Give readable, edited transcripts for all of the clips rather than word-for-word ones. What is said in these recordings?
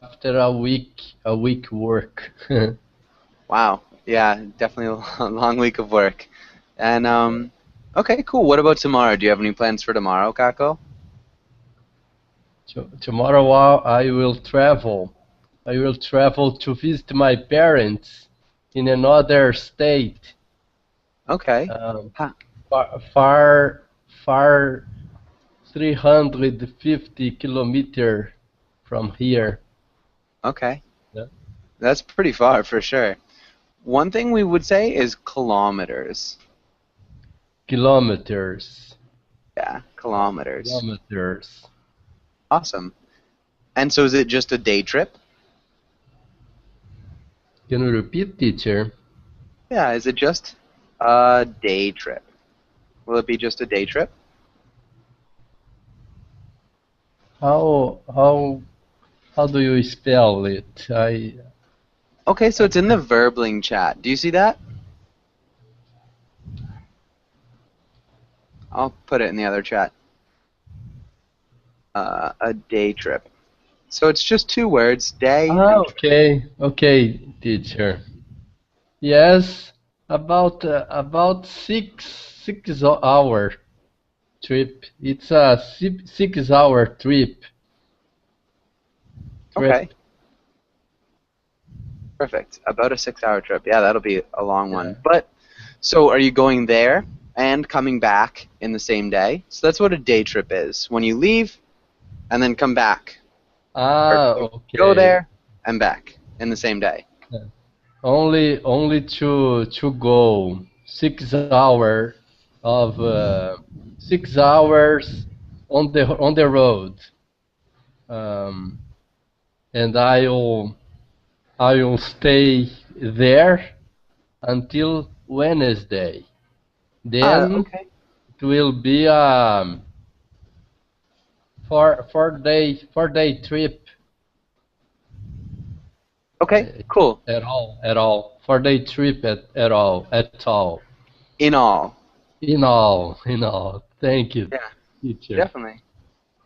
after a week work. Wow. Yeah, definitely a long week of work. And okay, cool. What about tomorrow? Do you have any plans for tomorrow, Kako? Tomorrow I will travel. I will travel to visit my parents in another state, Okay. um, Huh. far 350 kilometer from here. Okay. Yeah. That's pretty far for sure. One thing we would say is kilometers. Kilometers. Yeah, kilometers. Kilometers. Awesome. And so is it just a day trip? Can you repeat, teacher? Yeah, is it just a day trip? Will it be just a day trip? How how do you spell it? Okay, so it's in the Verbling chat. Do you see that? I'll put it in the other chat. A day trip. So it's just two words, day and trip. Okay, okay, teacher. Yes, about 6 hour trip. It's a 6 hour trip. Okay, Trip. perfect. About a 6 hour trip. Yeah, that'll be a long Yeah. one. But so are you going there and coming back in the same day? So that's what a day trip is. When you leave and then come back. Or go Okay. there and back in the same day. Yeah. Only to go 6 hour of 6 hours on the road. Um, and I will stay there until Wednesday. Then Okay. it will be a 4 day trip. Okay, cool. At all 4 day trip at all. In all. In all. Thank you, Yeah, teacher. definitely.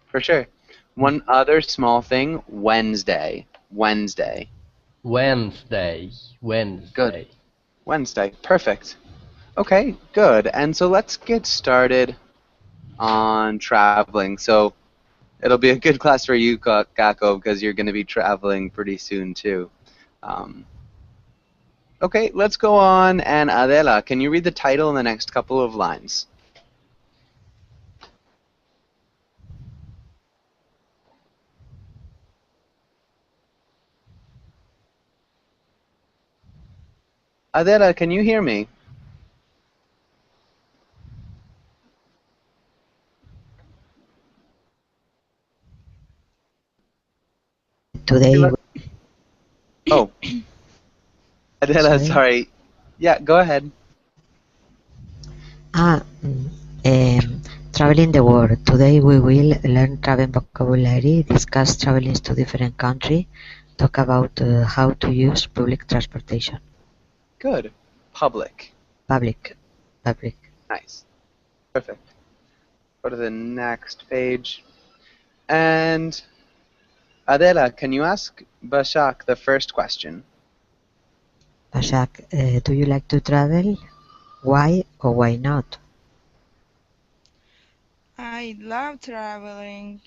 For sure. One other small thing, Wednesday. Wednesday. Wednesday. Good. Wednesday. Wednesday. Perfect. Okay, good. And so let's get started on traveling. So it'll be a good class for you, Kako, because you're going to be traveling pretty soon too. Um, okay, let's go on. And Adela, can you read the title in the next couple of lines? Adela, can you hear me? Okay, Today, oh, Adela, sorry. sorry. Yeah, go ahead. Ah, traveling the world. Today we will learn travel vocabulary, discuss traveling to different countries, talk about how to use public transportation. Good. Public. Public, public. Nice. Perfect. Go to the next page. And Adela, can you ask Bashak the first question? Bashak, do you like to travel? Why or why not? I love traveling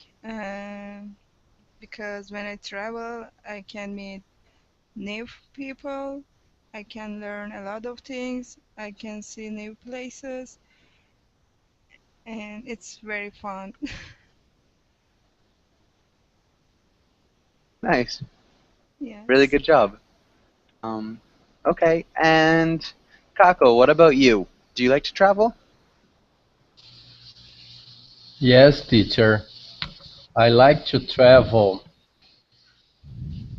because when I travel, I can meet new people, I can learn a lot of things, I can see new places, and it's very fun. Nice. Really Yes. good job. Um, okay. And Kako, what about you? Do you like to travel? Yes, teacher. I like to travel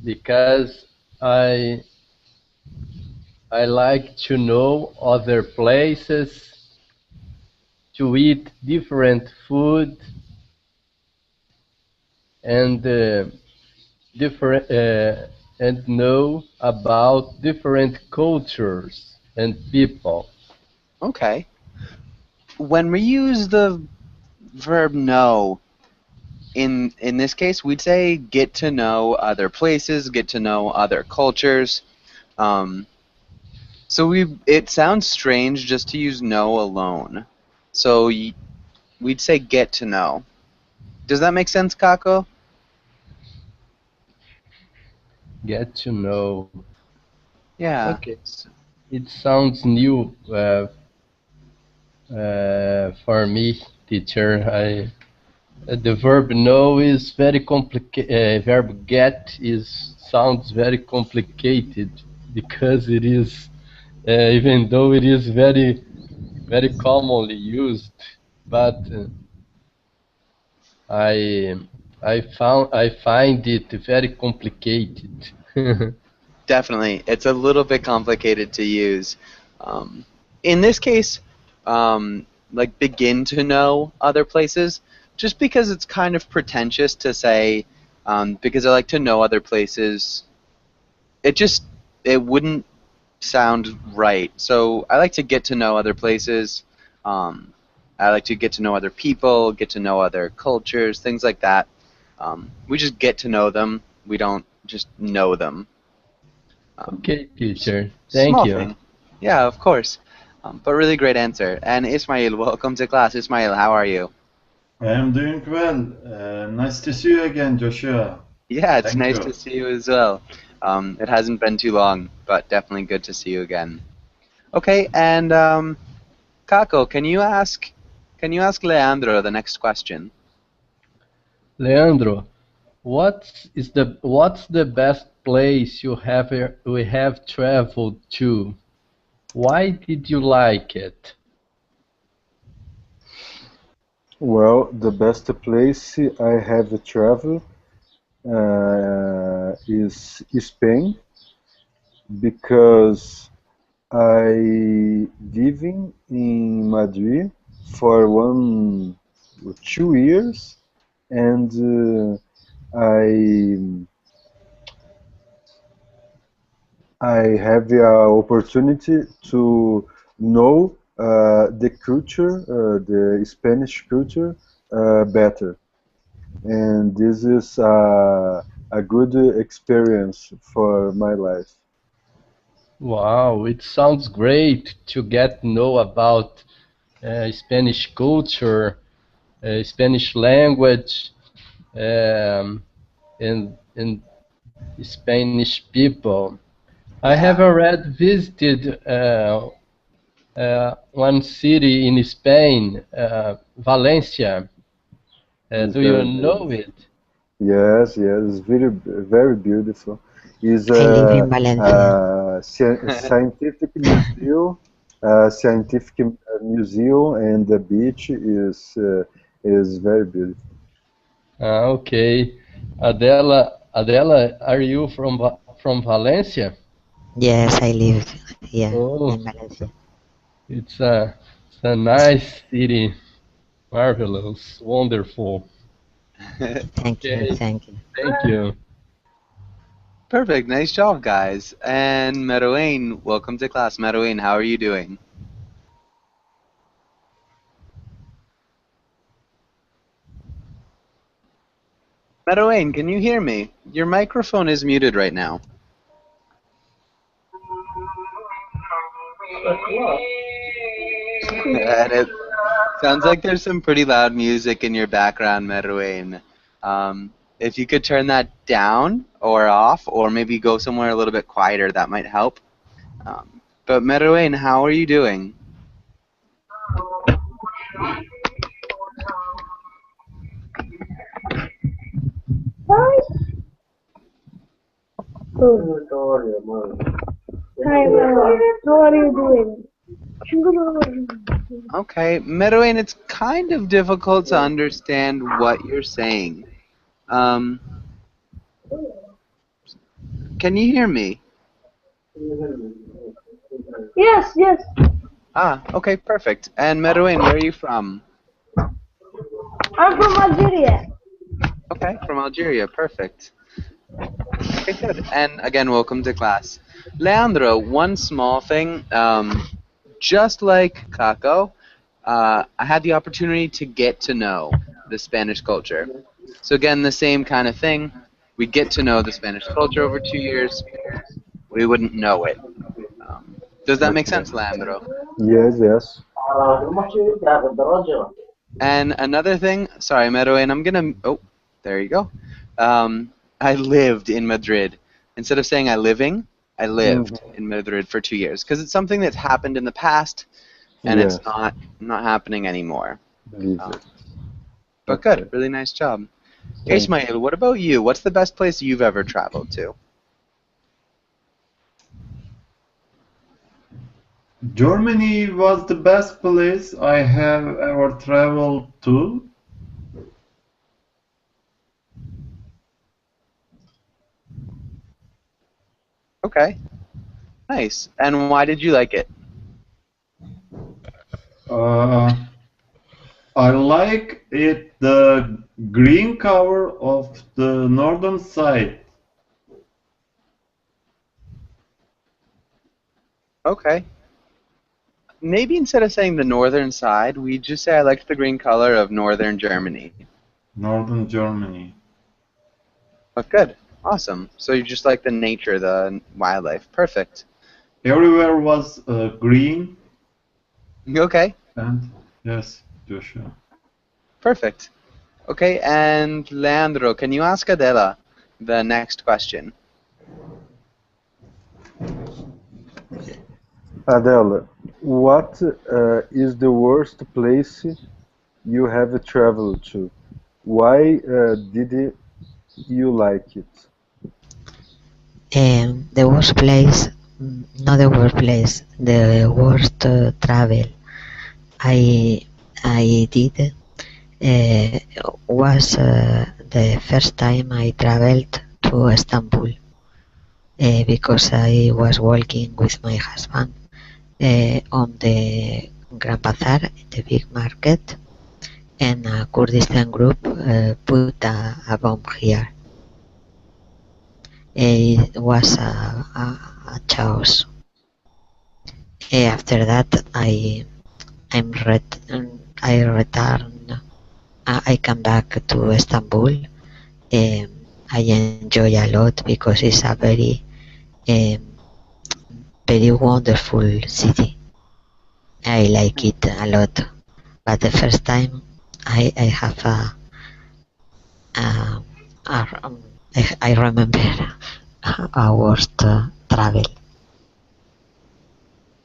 because I I like to know other places, to eat different food and different and know about different cultures and people. Okay. When we use the verb know, in this case, we'd say get to know other places, get to know other cultures. Um, so it sounds strange just to use know alone. So we'd say get to know. Does that make sense, Kako? Get to know. Yeah. Okay. It sounds new for me, teacher. The verb know is very complicated. Verb get is sounds very complicated because it is, even though it is very very commonly used, but I find it very complicated. Definitely. It's a little bit complicated to use. In this case, like begin to know other places, just because it's kind of pretentious to say, because I like to know other places, it wouldn't sound right. So I like to get to know other places. I like to get to know other people, get to know other cultures, things like that. We just get to know them. We don't just know them. Okay, teacher. Thank Small you. thing. Yeah, of course. But really great answer. And Ismail, welcome to class. Ismail, how are you? I am doing well. Nice to see you again, Joshua. Yeah, it's Thank nice you. to see you as well. It hasn't been too long, but definitely good to see you again. Okay, and Kako, can you ask Leandro the next question? Leandro, what's the best place we have traveled to? Why did you like it? Well, the best place I have traveled is Spain because I living in Madrid for 2 years, and I have the opportunity to know the culture, the Spanish culture, better, and this is a good experience for my life. Wow, it sounds great to get to know about Spanish culture, Spanish language, and Spanish people. I have Yeah. already visited one city in Spain, Valencia. It's Do you very know beautiful. it? Yes, yes, it's very beautiful. It's I live in Valencia. a scientific museum, and the beach is very beautiful. Okay. Adela, are you from Valencia? Yes, I live here Oh, in Valencia. it's a nice city, marvelous, wonderful. Thank you, Okay, thank you. thank you. Perfect. Nice job, guys. And Merowain, welcome to class. Merowain, how are you doing? Merowain, can you hear me? Your microphone is muted right now. And it sounds like there's some pretty loud music in your background, Merowain. If you could turn that down or off, or maybe go somewhere a little bit quieter, that might help. But Merowain, how are you doing? Hi, Mama. How are you doing? Okay, Merowain, it's kind of difficult to understand what you're saying. Um, can you hear me? Yes, yes. Ah, okay, perfect. And Merowain, where are you from? I'm from Algeria. Okay, from Algeria, perfect. Okay, good. And again, welcome to class. Leandro, one small thing. Just like Kako, I had the opportunity to get to know the Spanish culture. So again, the same kind of thing. We get to know the Spanish culture over 2 years. We wouldn't know it. Does that make Okay. sense, Leandro? Yes, yes. And another thing, sorry, Meroen, I'm gonna. Oh, there you go. I lived in Madrid. Instead of saying I lived in Madrid for 2 years because it's something that's happened in the past, and Yes. it's not happening anymore. Believe Um, it. but Okay. good, really nice job. Thank Ismail, what about you? What's the best place you've ever traveled to? Germany was the best place I have ever traveled to. Okay, nice. And why did you like it? Uh, I like it the green cover of the northern side. Okay. Maybe instead of saying the northern side, we just say I liked the green color of northern Germany. Northern Germany. But good. Awesome. So you just like the nature, the wildlife. Perfect. Everywhere was green, Okay. and yes, Joshua. Perfect. Okay, and Leandro, can you ask Adela the next question? Adela, what is the worst place you have traveled to? Why did you like it? The worst place, not the worst place, the worst travel I did was the first time I traveled to Istanbul because I was walking with my husband on the Grand Bazaar, the big market, and a Kurdistan group put a bomb here. It was a chaos. After that, I returned. I come back to Istanbul. I enjoy a lot because it's a um, very wonderful city. I like it a lot. But the first time I have a, I remember a worst travel.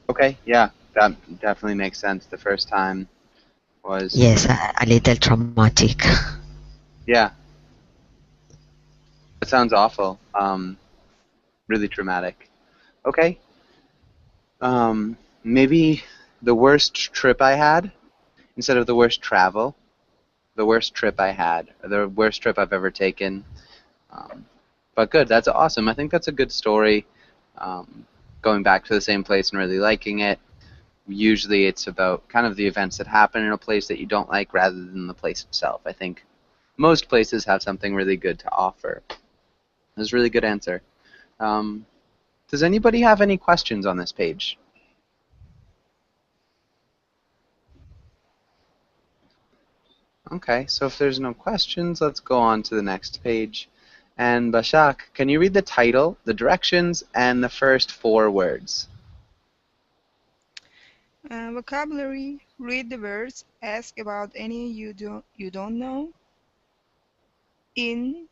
Okay, yeah, that definitely makes sense. The first time was, Yes, a little traumatic. yeah, that sounds awful. Really traumatic. Okay. Maybe the worst trip I had, instead of the worst travel, the worst trip I had, or the worst trip I've ever taken. But good, that's awesome. I think that's a good story. Going back to the same place and really liking it. Usually it's about kind of the events that happen in a place that you don't like rather than the place itself. I think most places have something really good to offer. That's a really good answer. Does anybody have any questions on this page? Okay, so if there's no questions, let's go on to the next page. And Bashak, can you read the title, the directions, and the first 4 words? Vocabulary. Read the words. Ask about any you don't know. In.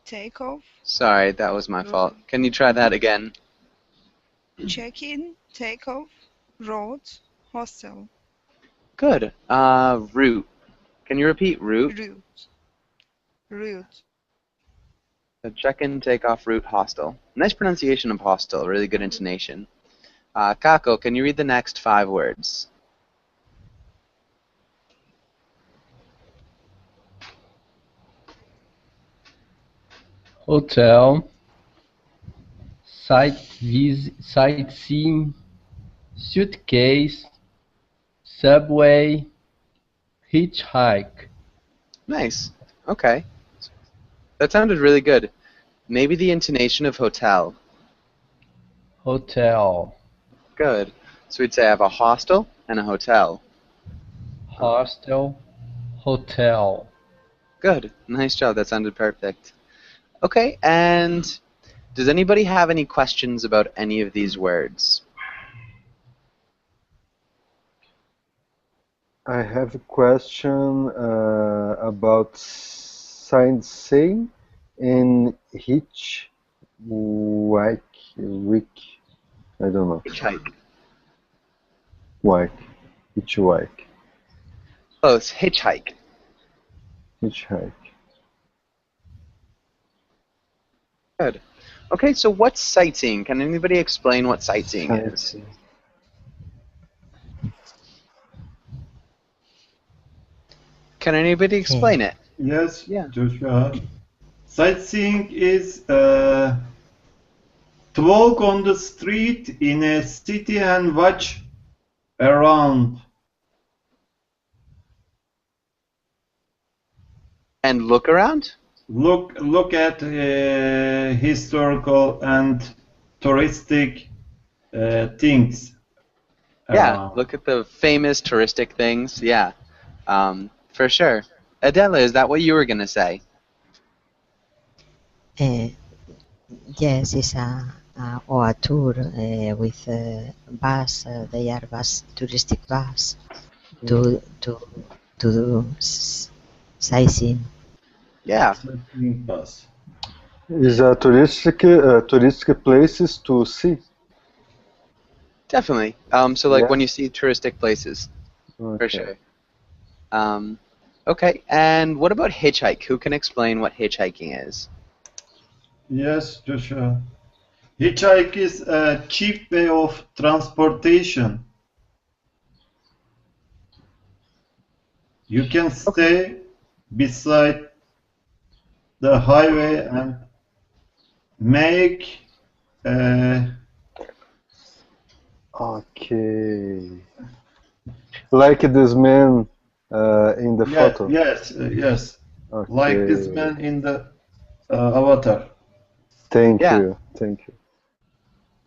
Take off. Sorry, that was my fault. Can you try that again? Check in. Take off. Road. Hostel. Good. Route. Can you repeat route? Route. Route. So check-in, take-off, route, hostel. Nice pronunciation of hostel. Really good intonation. Kako, can you read the next 5 words? Hotel, sightseeing, suitcase, subway, hitchhike. Nice. Okay. That sounded really good. Maybe the intonation of hotel. Hotel, Good. So we'd say I have a hostel and a hotel. hostel, hotel. Good. Nice job. That sounded perfect. Okay, and does anybody have any questions about any of these words? I have a question about sightseeing in hitchhike. Wick. I don't know. Hitchhike. Wike. Hitchhike. Close. Hitchhike. Hitchhike. Good. Okay, so what's sightseeing? Can anybody explain what sightseeing is? Sightseeing. Can anybody explain it? Yes, Yeah. Joshua. Sightseeing is to walk on the street in a city and watch around. And look around? Look at historical and touristic things Yeah, around. look at the famous touristic things. Yeah, for sure. Adela, is that what you were going to say? Uh, yes, it's or a tour with bus. They are bus, touristic bus to do sightseeing. Yeah, Sightseeing bus. Is a touristic places to see. definitely. So like Yeah. when you see touristic places, for Okay. sure. Okay, and what about hitchhike? Who can explain what hitchhiking is? Yes, Joshua. Hitchhike is a cheap way of transportation. You can stay beside the highway and make Okay. Like this man in the photo. yes, Okay. like this man in the avatar. Thank Yeah. you. Thank you.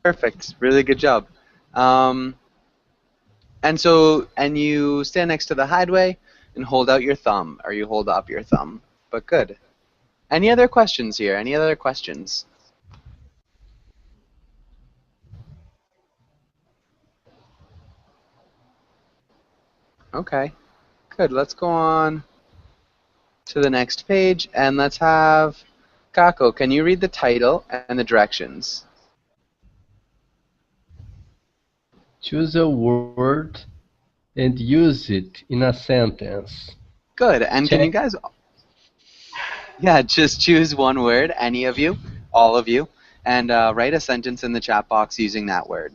Perfect. Really good job. And you stand next to the highway and hold out your thumb, or you hold up your thumb. But good. Any other questions here? Any other questions? Okay, good. Let's go on to the next page, and let's have Kako. Can you read the title and the directions? Choose a word and use it in a sentence. Good. And can you guys... Yeah, just choose one word, any of you, all of you, and write a sentence in the chat box using that word.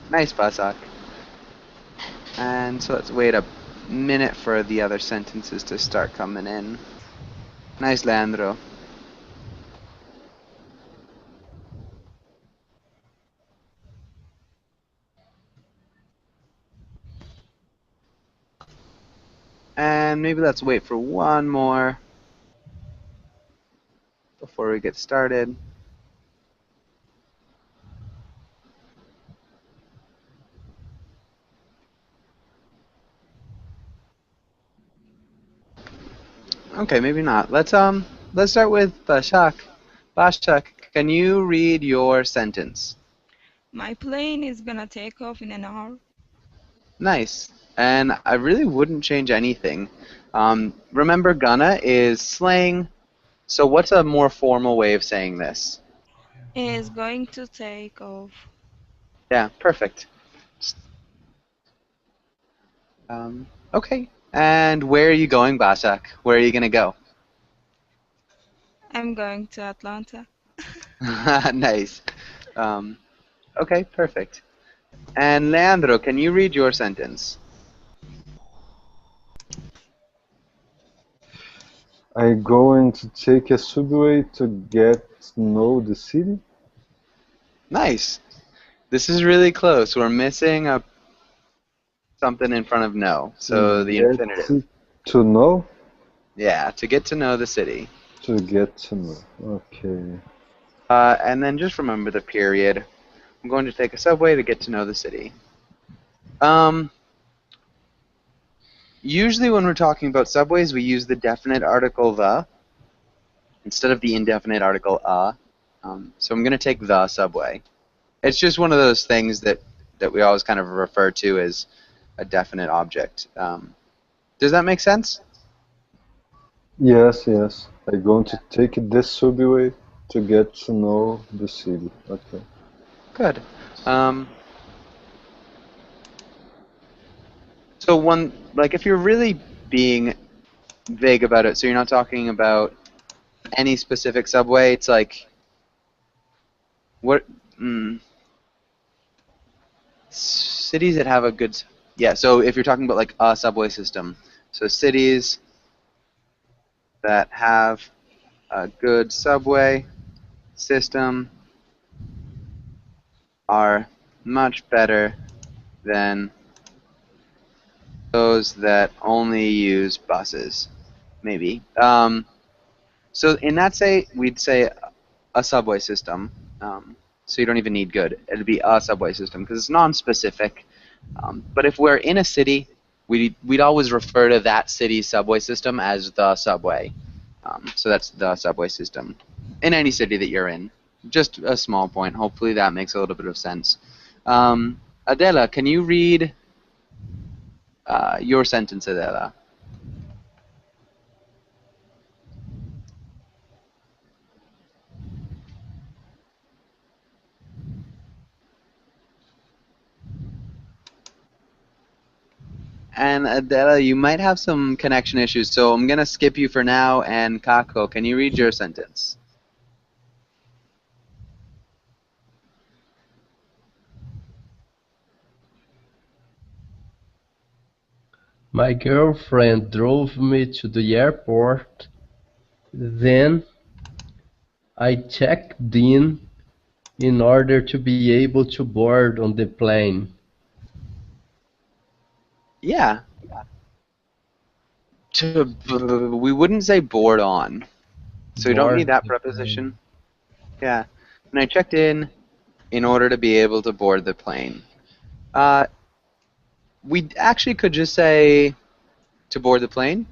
Nice, Basak. And so let's wait a minute for the other sentences to start coming in. Nice, Leandro. And maybe let's wait for one more before we get started. Okay, maybe not. Let's start with Bashak. Bashak, can you read your sentence? My plane is gonna take off in an hour. Nice. And I really wouldn't change anything. Remember, gonna is slang. So what's a more formal way of saying this? Is going to take off. Yeah, perfect. Okay. And where are you going, Bashak? Where are you gonna go? I'm going to Atlanta. Nice. Um, okay, perfect. And Leandro, can you read your sentence? I going to take a subway to get to know the city. Nice. This is really close. We're missing a something in front of no. So the Get infinitive. to know. Yeah, to get to know the city. To get to know. Okay. And then just remember the period. I'm going to take a subway to get to know the city. Usually when we're talking about subways, we use the definite article the instead of the indefinite article a. So I'm going to take the subway. It's just one of those things that we always kind of refer to as a definite object. Does that make sense? Yes, yes. I going to take this subway to get to know the city. Okay. Good. So one, like if you're really being vague about it, so you're not talking about any specific subway, it's like, what, cities that have a good, yeah, so if you're talking about like a subway system, so cities that have a good subway system are much better than those that only use buses, maybe. So in that say, we'd say a subway system. So you don't even need good. It'd be a subway system because it's non-specific. But if we're in a city, we'd always refer to that city's subway system as the subway. So that's the subway system in any city that you're in. Just a small point. Hopefully that makes a little bit of sense. Adela, can you read your sentence, Adela? And Adela, you might have some connection issues, so I'm going to skip you for now. And Kako, can you read your sentence? My girlfriend drove me to the airport, then I checked in order to be able to board on the plane. Yeah. We wouldn't say board on, so you don't need Board that the plane. preposition. Yeah. And I checked in order to be able to board the plane. We actually could just say to board the plane.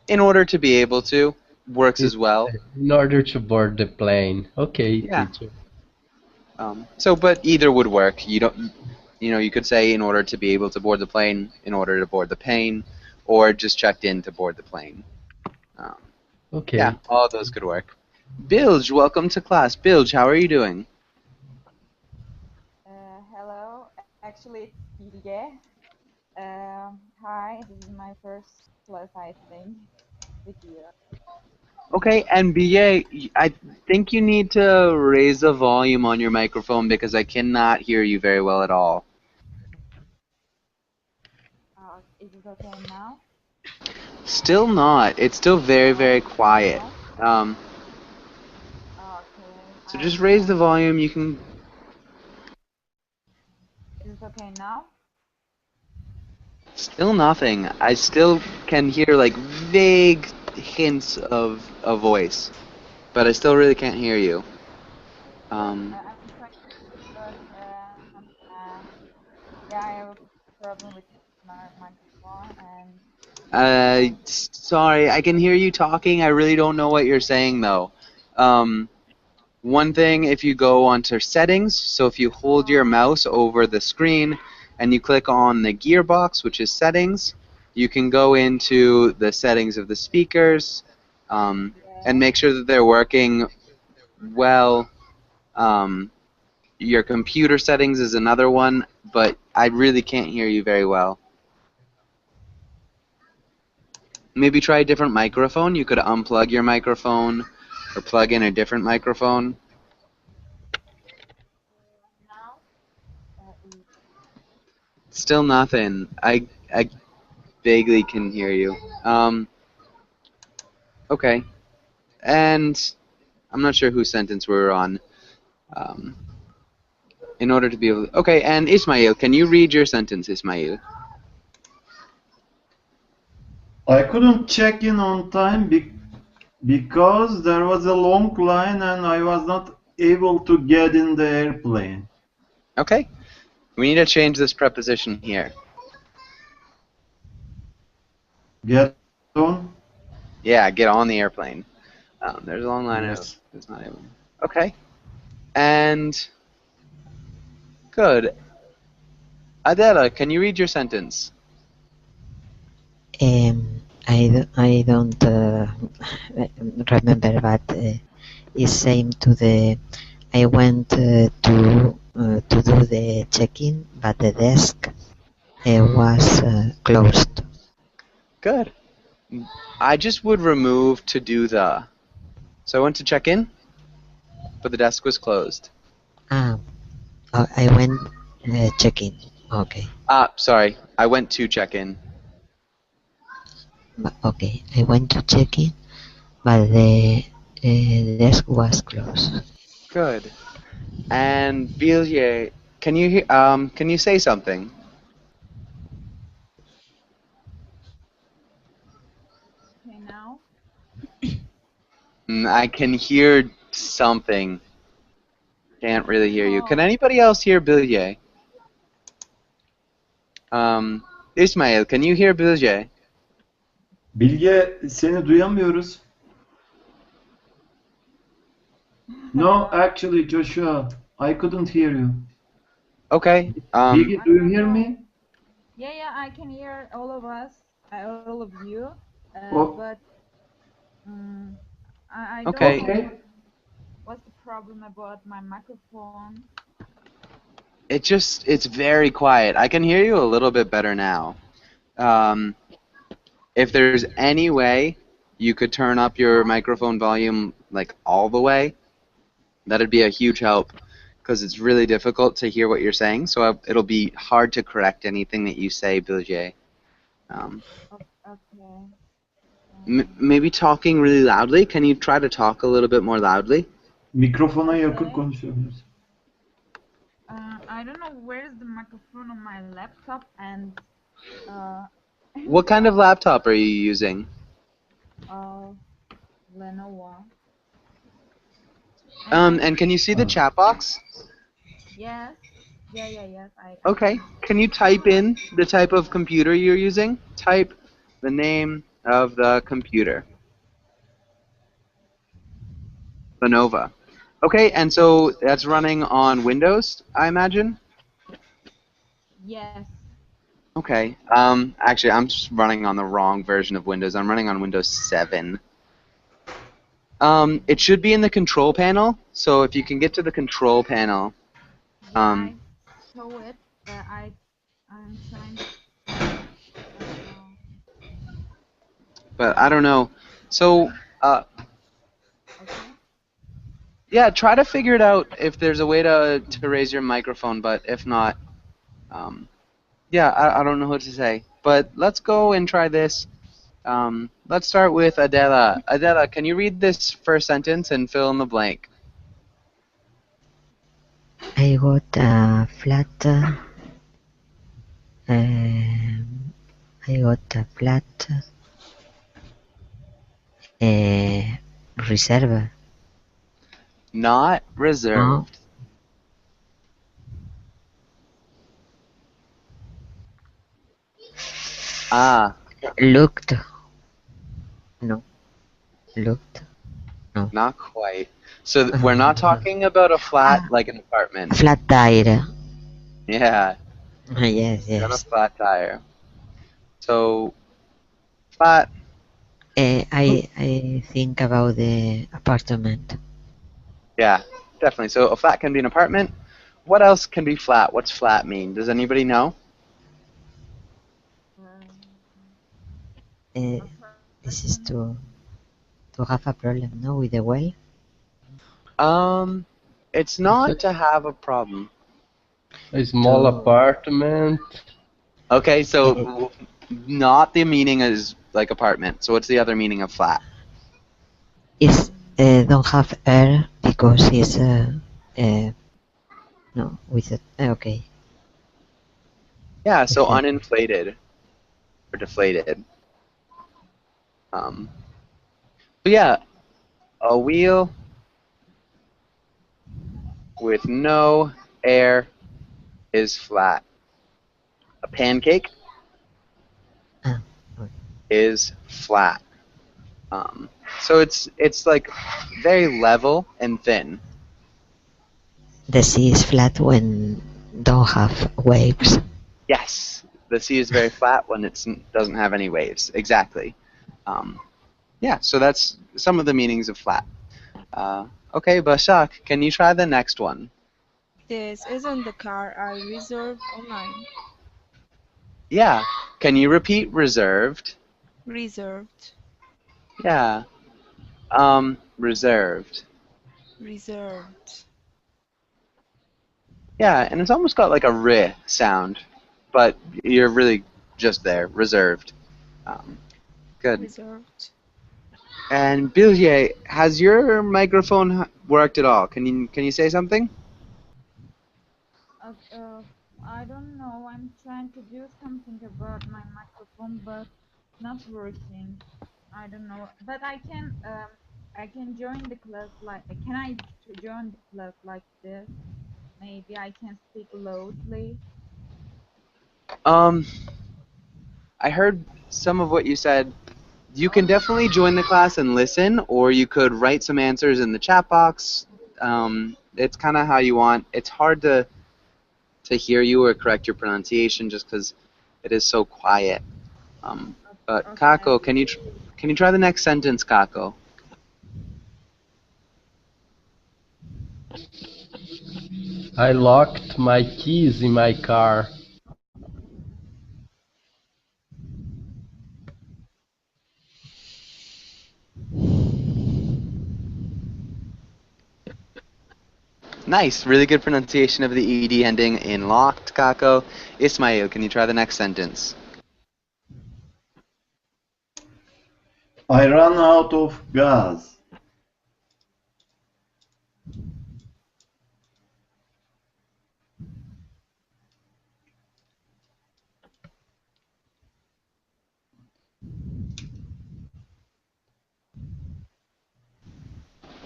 In order to be able to works as well. In order to board the plane. Okay, Yeah. teacher. But either would work. You could say in order to be able to board the plane, in order to board the plane, or just checked in to board the plane. Okay. Yeah, all those could work. Bilge, welcome to class. Bilge, how are you doing? Hello, actually it's Bilge. Hi, this is my first class, I think, with you. Okay, and BA, I think you need to raise the volume on your microphone because I cannot hear you very well at all. Is it okay now? Still not. It's still very, very quiet. Okay. So just raise the volume. You can. Is it okay now? Still nothing. I still can hear like vague hints of a voice, but I still really can't hear you. I'm trying because yeah, I have a problem with my microphone, and Sorry, I can hear you talking. I really don't know what you're saying though. One thing, if you go onto settings, so if you hold your mouse over the screen and you click on the gearbox, which is settings, you can go into the settings of the speakers and make sure that they're working well. Your computer settings is another one, but I really can't hear you very well. Maybe try a different microphone. You could unplug your microphone or plug in a different microphone. Now, Still nothing. I vaguely can hear you. Okay. And I'm not sure whose sentence we're on. In order to be able to, okay, and Ismail, can you read your sentence, Ismail? I couldn't check in on time because there was a long line and I was not able to get in the airplane. Okay. We need to change this preposition here. Get on? Yeah, get on the airplane. There's a long line Yes. of it's not able. Okay. And good. Adela, can you read your sentence? I don't remember, but it's same to the. I went to do the check-in, but the desk was closed. Good. I just would remove to do the. So I went to check in, but the desk was closed. Oh, I went check-in. Okay. Sorry. I went to check in. Okay. I went to check-in, but the desk was closed. Good. And Villiers, can you can you say something? okay, now. I can hear something. Can't really hear you. Can Oh. anybody else hear Villiers? Ismail, can you hear Villiers? Bilge, seni duyamıyoruz. No, actually, Joshua, I couldn't hear you. Okay. Bilge, do you hear me? Yeah, I can hear all of us, all of you, Oh. but I Okay. don't know what's the problem about my microphone. It's very quiet. I can hear you a little bit better now. If there's any way you could turn up your microphone volume like all the way, that'd be a huge help because it's really difficult to hear what you're saying. So it'll be hard to correct anything that you say, Villiers. Okay. Maybe talking really loudly. Can you try to talk a little bit more loudly? Mikrofona yakın konuşabilirsin. I don't know where is the microphone on my laptop and What kind of laptop are you using? Lenovo. And can you see the chat box? Yes. Yes. Okay. Can you type in the type of computer you're using? Type the name of the computer. Lenovo. Okay, and so that's running on Windows, I imagine? Yes. Okay. Actually, I'm just running on the wrong version of Windows. I'm running on Windows 7. It should be in the control panel. So if you can get to the control panel. I saw it, but I'm trying. But I don't know. So, Okay. yeah, try to figure it out if there's a way to raise your microphone. But if not, yeah, I don't know what to say. But let's go and try this. Let's start with Adela. Adela, can you read this first sentence and fill in the blank? I got a flat. Reserve. Not reserved. Looked. No. Looked. No. Not quite. So we're not talking about a flat like an apartment. Flat tire. Yeah, Yes, not a yes. flat tire. So flat. I think about the apartment. Yeah, definitely. So a flat can be an apartment. What else can be flat? What's flat mean? Does anybody know? This is to have a problem, no, with the well. It's not to have a problem. A small To- apartment. Okay, so not the meaning is like apartment. So what's the other meaning of flat? It's don't have air because it's no with it. Okay. Yeah, so Okay. uninflated or deflated. But yeah, a wheel with no air is flat. A pancake Ah, is flat. So it's like very level and thin. The sea is flat when don't have waves. Yes, the sea is very flat when it doesn't have any waves. Exactly. Yeah, so that's some of the meanings of flat. Okay, Bashak, can you try the next one? This isn't the car I reserved online. Yeah. Can you repeat reserved? Reserved. Yeah. Reserved. Reserved. Yeah, and it's almost got like a R sound, but you're really just there. Reserved. Good. Reserved. And Bilge, has your microphone worked at all? Can you say something? I don't know. I'm trying to do something about my microphone, but not working. I don't know. But I can join the class like. Can I join the class like this? Maybe I can speak loudly. I heard some of what you said. You can definitely join the class and listen, or you could write some answers in the chat box. It's kind of how you want. It's hard to hear you or correct your pronunciation just because it is so quiet. But Okay. Kako, can you try the next sentence, Kako? I locked my keys in my car. Nice, really good pronunciation of the ed ending in locked, Kako. Ismail, can you try the next sentence? I ran out of gas.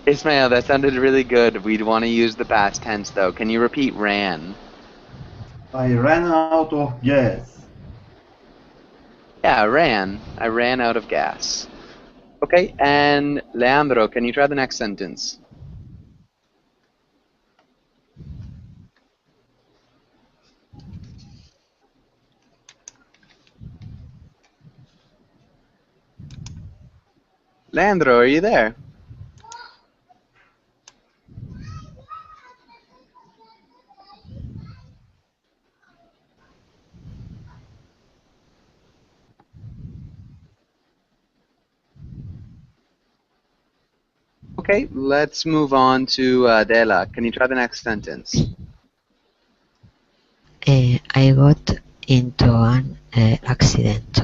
Ismail, that sounded really good. We'd want to use the past tense though. Can you repeat ran? I ran out of gas. Yeah, ran. I ran out of gas. Okay, and Leandro, can you try the next sentence? Leandro, are you there? Okay, let's move on to Dela. Can you try the next sentence? I got into an accident.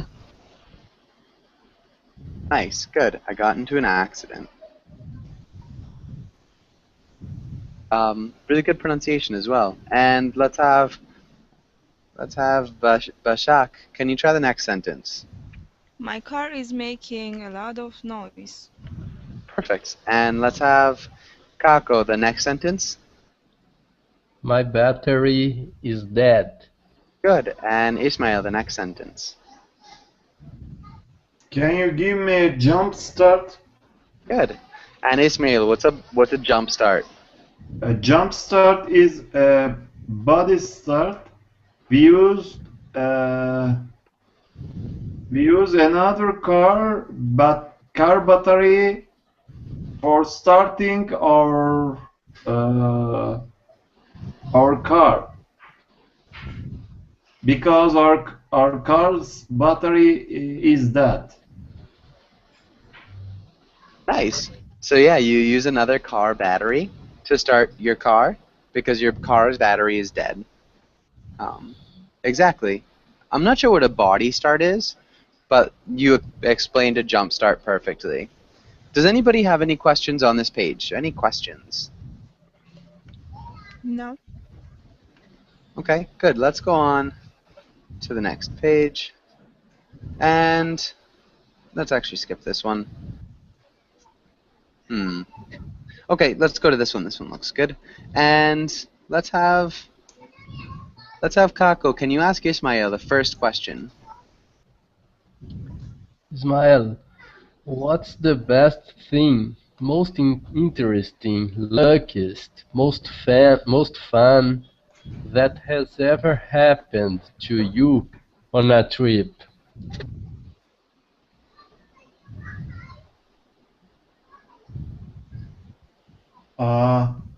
Nice, good. I got into an accident. Really good pronunciation as well. And let's have Bashak. Can you try the next sentence? My car is making a lot of noise. Perfect. And let's have Kako, the next sentence. My battery is dead. Good. And Ismail, the next sentence. Can you give me a jump start? Good. And Ismail, what's a jump start? A jump start is a body start. We use uh, we use another car, but car battery for starting our car because our car's battery is that. Nice. So yeah, you use another car battery to start your car because your car's battery is dead. Um, exactly. I'm not sure what a body start is, but you explained a jump start perfectly. Does anybody have any questions on this page? Any questions? No. Okay, good. Let's go on to the next page. And let's actually skip this one. Okay, let's go to this one. This one looks good. And let's have Kako. Can you ask Ismail the first question? Ismael, what's the best thing, most interesting, luckiest, most fun that has ever happened to you on a trip?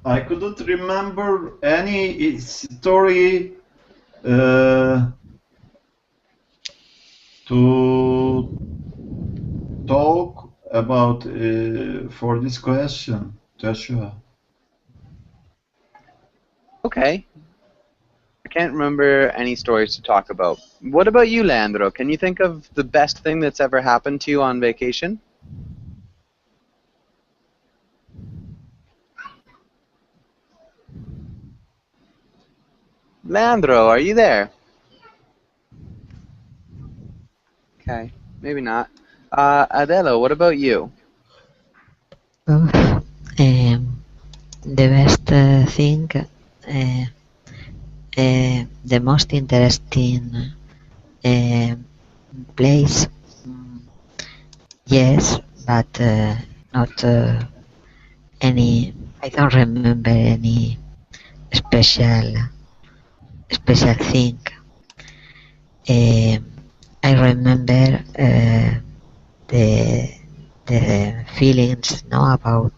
I couldn't remember any story to talk about for this question, Joshua. Okay. I can't remember any stories to talk about. What about you, Leandro? Can you think of the best thing that's ever happened to you on vacation? Leandro, are you there? Okay, maybe not. Adelo, what about you? Oh, the best thing, the most interesting place, yes, but not any. I don't remember any special thing. I remember the feelings, no, uh,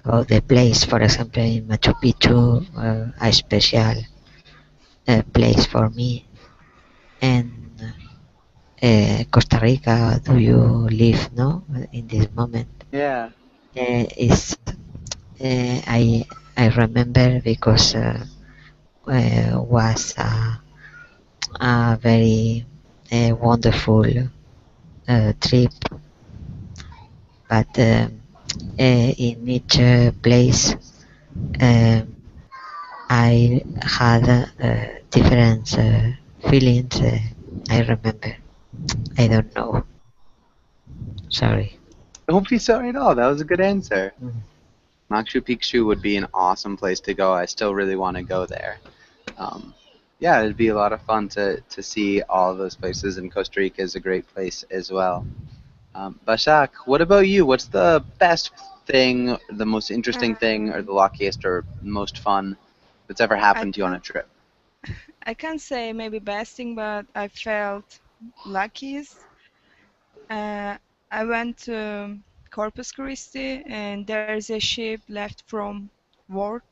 about the place. For example, in Machu Picchu, a special place for me. And Costa Rica, do you live, no, in this moment? Yeah. Is I remember because was a very wonderful trip, but in each place I had different feelings. I remember. I don't know. Sorry. Don't be sorry at all. That was a good answer. Mm. Machu Picchu would be an awesome place to go. I still really want to go there. Yeah, it'd be a lot of fun to see all of those places, and Costa Rica is a great place as well. Bashak, what about you? What's the best thing, the most interesting thing, or the luckiest or most fun that's ever I happened to you on a can't, trip? I can't say maybe best thing, but I felt luckiest. Uh, I went to Corpus Christi, and there's a ship left from work,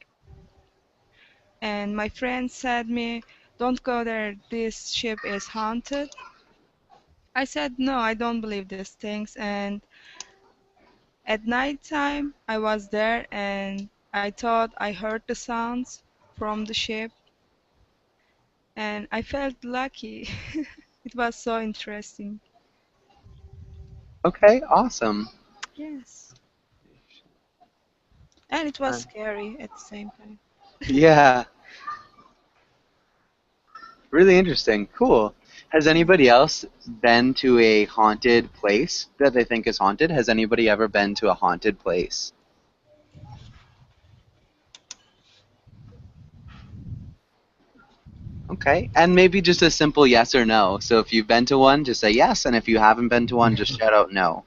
and my friend said me, "Don't go there. This ship is haunted." I said, "No, I don't believe these things." And at night time, I was there, and I thought I heard the sounds from the ship, and I felt lucky. It was so interesting. Okay, awesome. Yes. And it was Uh, scary at the same time. yeah, really interesting. Cool. Has Yeah. anybody else been to a haunted place that they think is haunted? Has anybody ever been to a haunted place? Okay, and maybe just a simple yes or no. So if you've been to one, just say yes, and if you haven't been to one, just shout out no.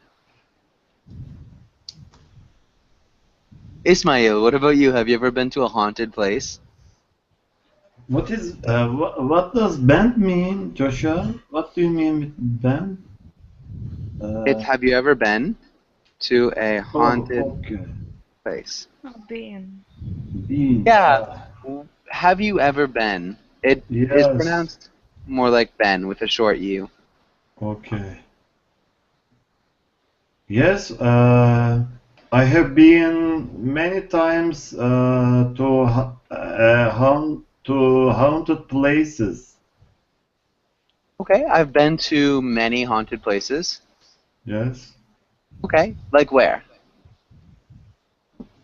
Ismail, what about you? Have you ever been to a haunted place? What does band mean, Joshua? What do you mean with band? It's have you ever been to a haunted Okay. place? Oh, being. B. Yeah. Have you ever been? It is Yes. pronounced more like Ben with a short U. Okay. Yes, I have been many times to haunted places. Okay, I've been to many haunted places. Yes. Okay, like where?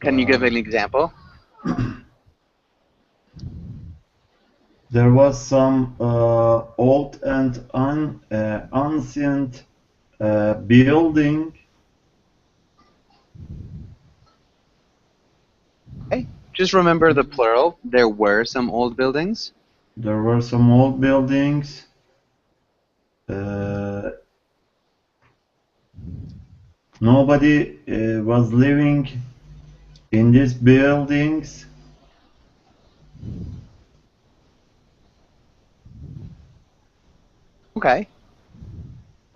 Can you give Uh, an example? there was some old and ancient building. Okay, just remember the plural. There were some old buildings. There were some old buildings. Uh, Nobody was living in these buildings. Okay.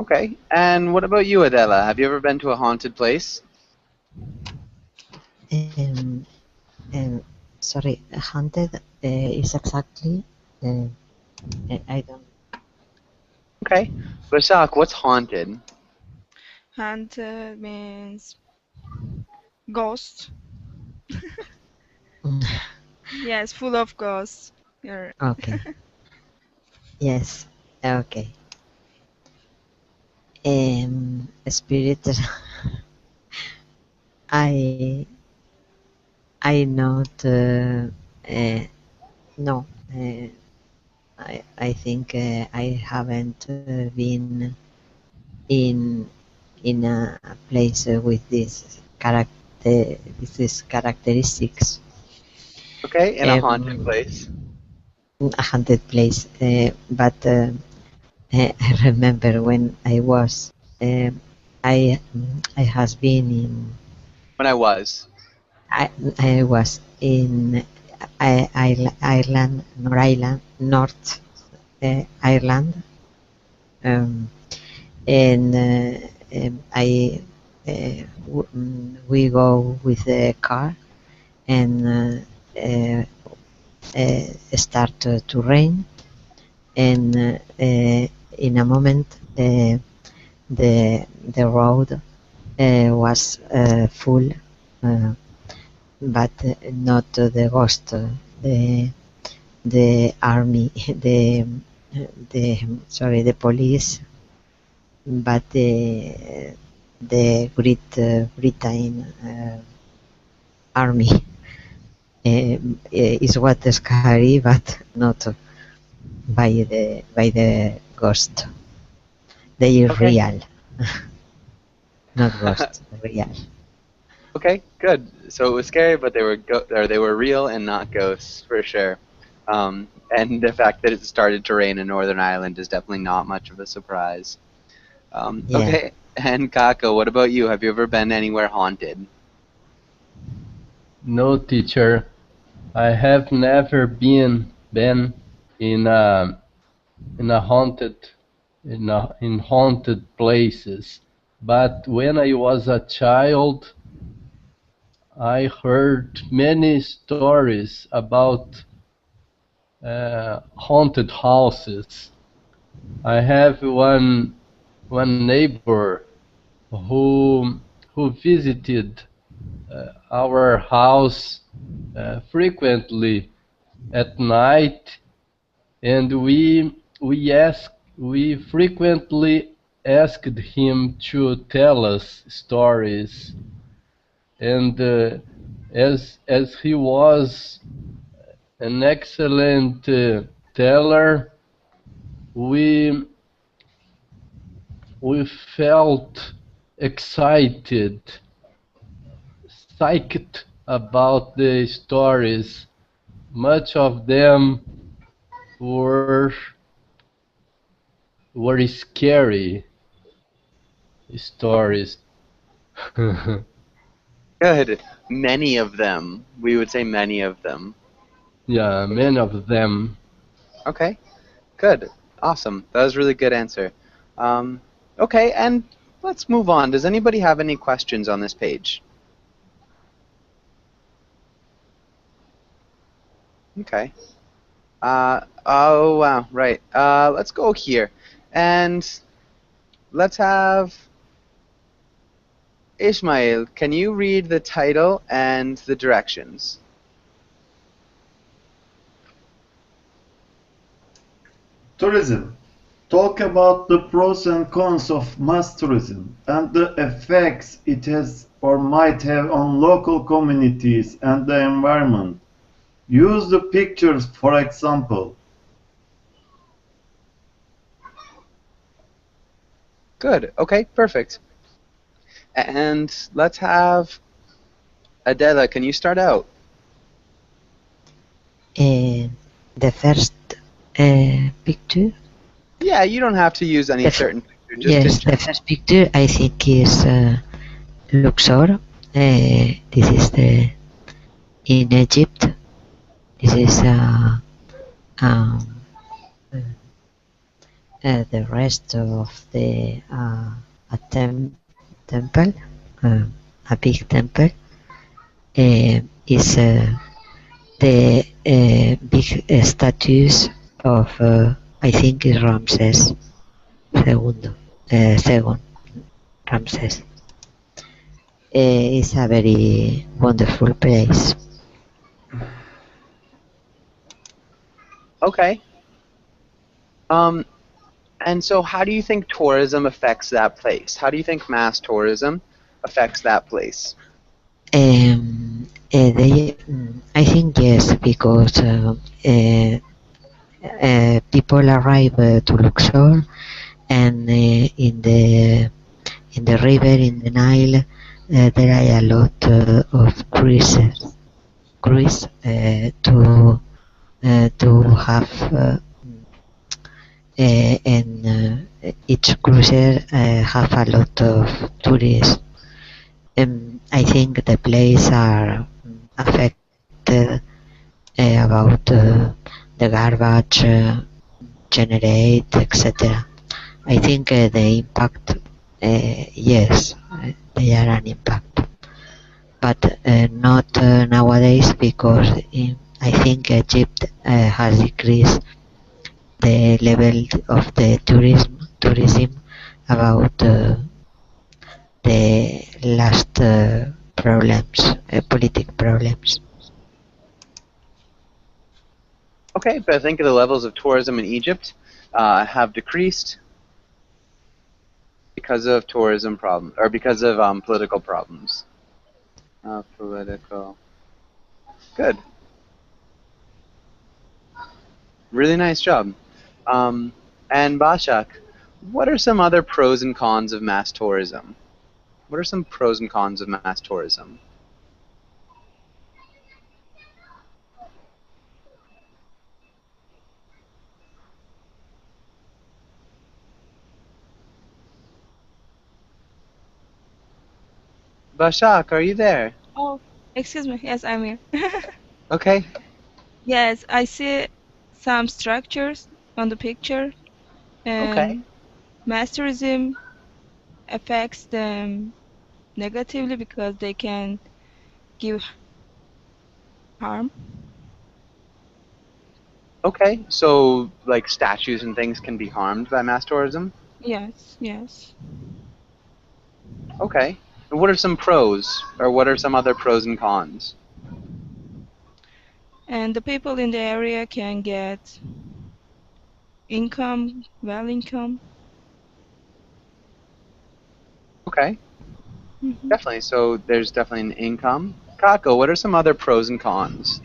Okay, and what about you, Adela? Have you ever been to a haunted place? Um, sorry, haunted is exactly. Uh, I don't. Okay, Basak, what's haunted? Haunted means ghost. Yes, full of ghosts. You're Okay. Yes. Okay. Spirit. I not. No. I think I haven't been in a place with these characteristics. Okay, in a haunted place. A haunted place, but I remember when I was I has been in When I was. I was in Ireland, North Ireland, um, and we go with the car and start to rain, and in a moment the road was full, but not the ghost, the army, the police, but the Great Britain army. Is what scary, but not by the ghost. They are Okay. real, not ghost, real. Okay, good. So it was scary, but they were real and not ghosts for sure. And the fact that it started to rain in Northern Ireland is definitely not much of a surprise. Yeah. Okay, and Kako, what about you? Have you ever been anywhere haunted? No, teacher. I have never been in a in haunted places. But when I was a child, I heard many stories about haunted houses. I have one neighbor who visited our house frequently at night, and we frequently asked him to tell us stories, and as he was an excellent teller, we we felt excited, psyched about the stories. Much of them or scary stories. Good. Many of them. We would say many of them. Yeah, many of them. Okay. Good. Awesome. That was a really good answer. Okay, and let's move on. Does anybody have any questions on this page? Okay. Oh, wow. Right. Let's go here. And let's have Ishmael. Can you read the title and the directions? Tourism. Talk about the pros and cons of mass tourism and the effects it has or might have on local communities and the environment. Use the pictures for example. Good. Okay, perfect. And let's have Adela. Can you start out? The first picture. Yeah, you don't have to use any certain picture. Just Yes, the first picture I think is Luxor. This is in Egypt. This is the rest of the a temple, a big temple. Is the big statues of I think is Ramses second Ramses. It's a very wonderful place. Okay. And so how do you think tourism affects that place? How do you think mass tourism affects that place? I think yes, because people arrive to Luxor, and in the river, in the Nile, there are a lot of cruises to have. And each cruiser have a lot of tourists. I think the place are affected about the garbage generate, etc. I think the impact, yes, they are an impact, but not nowadays because I think Egypt has decreased the level of the tourism about the last problems, political problems. Okay, but I think the levels of tourism in Egypt have decreased because of tourism problems, or because of political problems. Political. Good. Really nice job. And Bashak, what are some other pros and cons of mass tourism? What are some pros and cons of mass tourism? Bashak, are you there? Oh, excuse me. Yes, I'm here. Okay. Yes, I see some structures on the picture, and Okay. mass tourism affects them negatively because they can give harm. Okay, so like statues and things can be harmed by mass tourism? Yes, yes. Okay. And what are some pros, or what are some other pros and cons? And the people in the area can get income, well income. Okay, Mhm. definitely. So there's definitely an income. Kako, what are some other pros and cons?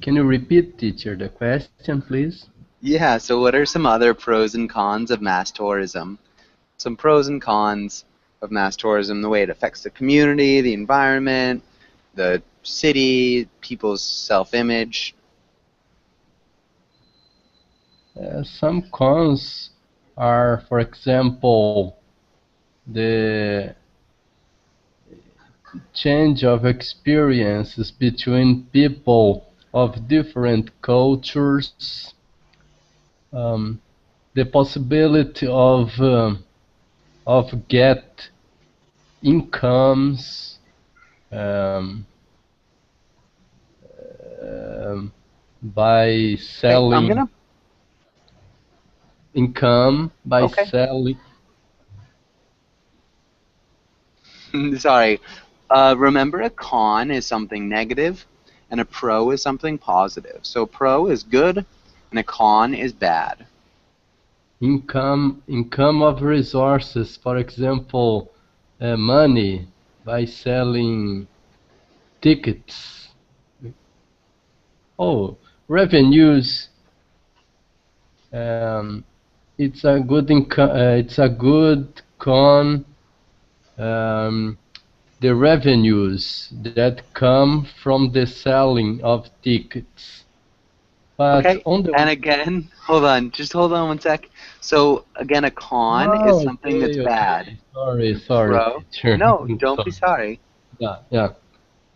Can you repeat, teacher, the question, please? Yeah, so what are some other pros and cons of mass tourism? some pros and cons of mass tourism, the way it affects the community, the environment, the city, people's self-image. Some cons are, for example, the change of experiences between people of different cultures, the possibility of get incomes, um, by Okay, I'm selling gonna. income by Okay. selling. Sorry. Remember, a con is something negative, and a pro is something positive. So pro is good, and a con is bad. Income of resources, for example, money by selling tickets. Oh, revenues. Um, it's a good income. It's a good con. Um, the revenues that come from the selling of tickets. But Okay. on the And again, hold on. Just hold on one sec. So again, a con is oh, something that's okay, bad. okay. Sorry, And sorry, pro. teacher. No, don't be Sorry. sorry. Yeah, yeah,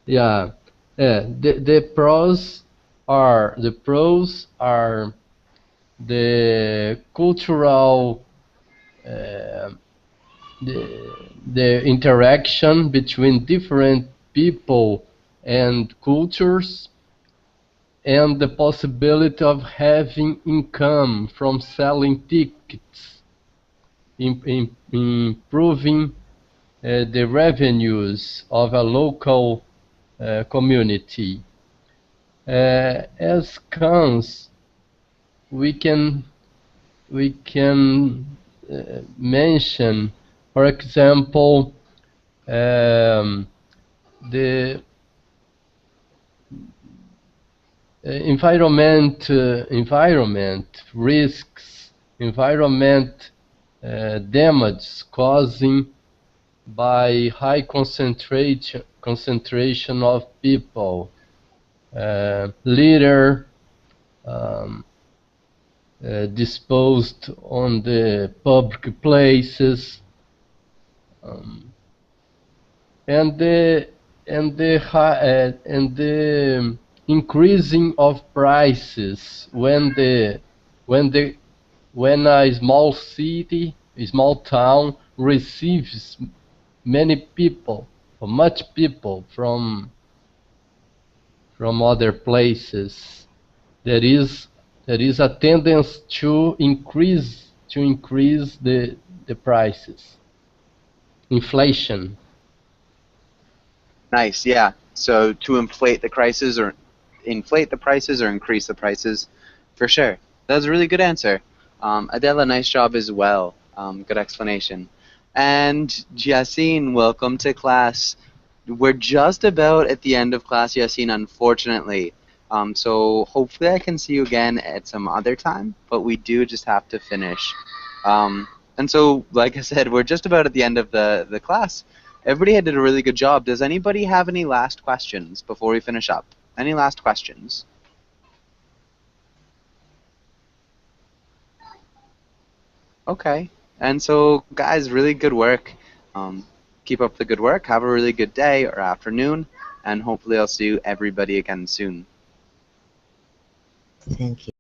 yeah. The pros are the cultural uh, the interaction between different people and cultures, and the possibility of having income from selling tickets, improving the revenues of a local community. As cons, we can mention, for example, the environment risks, environment damage causing by high concentration of people, litter um, disposed on the public places, um, and the increasing of prices when the when a small city, a small town receives many people, or much people from other places, there is a tendency to increase the prices, inflation. Nice. Yeah. So to inflate the prices or increase the prices, for sure. That's a really good answer. Adela, nice job as well. Good explanation. And Yassine, welcome to class. We're just about at the end of class, Yassine, unfortunately. So hopefully I can see you again at some other time, but we do just have to finish. And so, like I said, we're just about at the end of the class. Everybody did a really good job. Does anybody have any last questions before we finish up? Any last questions? Okay. And so, guys, really good work. Um, keep up the good work. Have a really good day or afternoon, and hopefully I'll see you everybody again soon. Thank you.